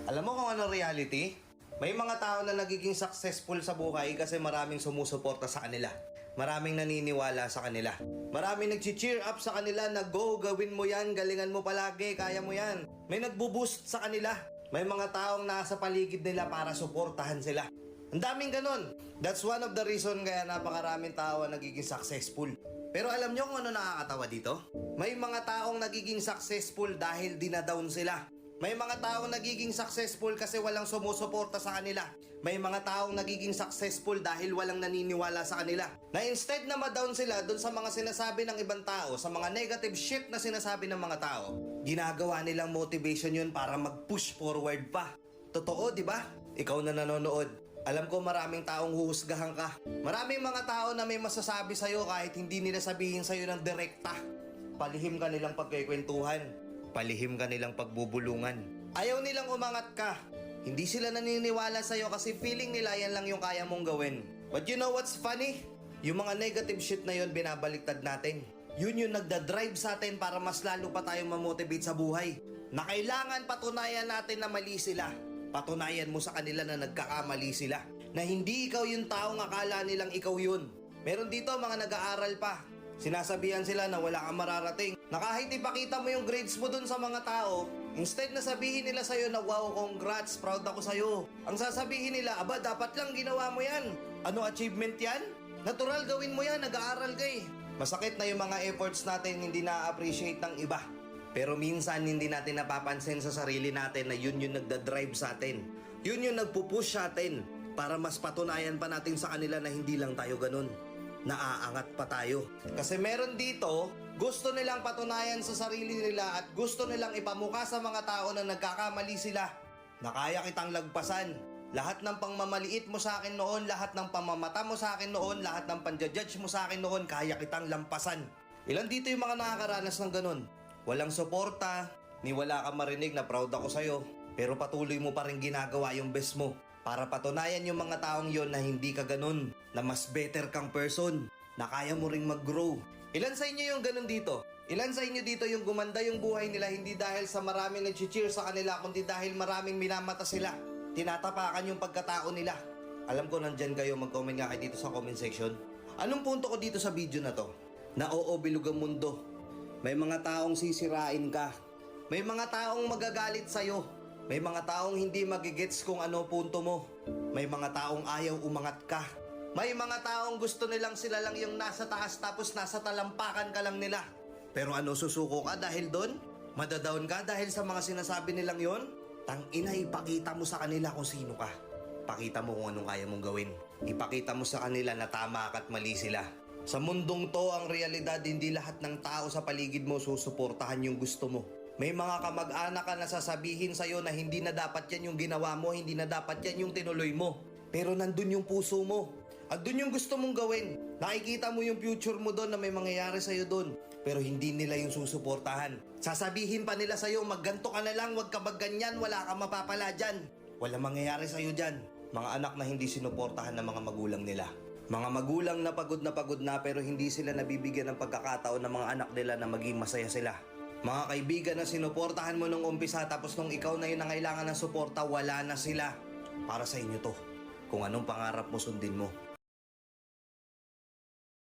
Alam mo kung ano reality? May mga tao na nagiging successful sa buhay kasi maraming sumusuporta sa kanila. Maraming naniniwala sa kanila. Maraming nag-cheer up sa kanila na go, gawin mo yan, galingan mo palagi, kaya mo yan. May nagbo-boost sa kanila. May mga taong nasa paligid nila para suportahan sila. Ang daming ganun. That's one of the reason kaya napakaraming tao ang nagiging successful. Pero alam nyo kung ano nakakatawa dito? May mga taong nagiging successful dahil dinadown sila. May mga taong nagiging successful kasi walang sumusuporta sa kanila. May mga taong nagiging successful dahil walang naniniwala sa kanila. Na instead na ma-down sila dun sa mga sinasabi ng ibang tao, sa mga negative shit na sinasabi ng mga tao, ginagawa nilang motivation yun para mag-push forward pa. Totoo, di ba? Ikaw na nanonood. Alam ko maraming taong huhusgahan ka. Maraming mga tao na may masasabi sa'yo kahit hindi nila sabihin sa'yo ng direkta. Palihim ka nilang pagkikwentuhan. Palihim ka nilang pagbubulungan. Ayaw nilang umangat ka. Hindi sila naniniwala sa'yo kasi feeling nila yan lang yung kaya mong gawin. But you know what's funny? Yung mga negative shit na yun binabaliktad natin. Yun yung nagdadrive sa atin para mas lalo pa tayong mamotivate sa buhay. Na kailangan patunayan natin na mali sila. Patunayan mo sa kanila na nagkakamali sila. Na hindi ikaw yung taong akala nilang ikaw yun. Meron dito mga nag-aaral pa. Sinasabihan sila na wala kang mararating. Na kahit ipakita mo yung grades mo dun sa mga tao, instead na sabihin nila sa'yo na wow, congrats, proud ako sa'yo. Ang sasabihin nila, aba, dapat lang ginawa mo yan. Ano achievement yan? Natural gawin mo yan, nag-aaral ka eh. Masakit na yung mga efforts natin hindi na-appreciate ng iba. Pero minsan hindi natin napapansin sa sarili natin na yun yung nagdadrive sa atin. Yun yung nagpupush sa atin para mas patunayan pa natin sa kanila na hindi lang tayo ganun. Naaangat pa tayo. Kasi meron dito, gusto nilang patunayan sa sarili nila at gusto nilang ipamukha sa mga tao na nagkakamali sila. Na kaya kitang lagpasan. Lahat ng pangmamaliit mo sa akin noon, lahat ng pamamata mo sa akin noon, lahat ng panjajudge mo sa akin noon, kaya kitang lampasan. Ilan dito yung mga nakakaranas ng ganun? Walang suporta, ni wala kang marinig na proud ako sa'yo, pero patuloy mo pa rin ginagawa yung best mo para patunayan yung mga taong yon na hindi ka ganun, na mas better kang person, na kaya mo ring mag-grow. Ilan sa inyo yung ganun dito? Ilan sa inyo dito yung gumanda yung buhay nila hindi dahil sa maraming nag-cheer sa kanila, kundi dahil maraming minamata sila, tinatapakan yung pagkatao nila? Alam ko nandyan kayo, mag-comment nga kayo dito sa comment section. Anong punto ko dito sa video na to? Na oo, bilog ang mundo. May mga taong sisirain ka. May mga taong magagalit sa'yo. May mga taong hindi magigets kung ano punto mo. May mga taong ayaw umangat ka. May mga taong gusto nilang sila lang yung nasa taas tapos nasa talampakan ka lang nila. Pero ano, susuko ka dahil doon? Madadown ka dahil sa mga sinasabi nilang yon? Tangina, ipakita mo sa kanila kung sino ka. Pakita mo kung anong kaya mong gawin. Ipakita mo sa kanila na tama ka at mali sila. Sa mundong to, ang realidad, hindi lahat ng tao sa paligid mo susuportahan yung gusto mo. May mga kamag-anak ka na sasabihin sa'yo na hindi na dapat yan yung ginawa mo, hindi na dapat yan yung tinuloy mo. Pero nandun yung puso mo. Andun yung gusto mong gawin. Nakikita mo yung future mo doon na may mangyayari sa'yo doon. Pero hindi nila yung susuportahan. Sasabihin pa nila sa'yo, magganto ka na lang, wag ka magganyan, wala ka mapapala dyan. Wala mangyayari sa'yo dyan. Mga anak na hindi sinuportahan ng mga magulang nila. Mga magulang na pagod na pero hindi sila nabibigyan ng pagkakataon ng mga anak nila na maging masaya sila. Mga kaibigan na sinuportahan mo nung umpisa tapos nung ikaw na yun ang kailangan ng suporta, wala na sila. Para sa inyo to. Kung anong pangarap mo, sundin mo.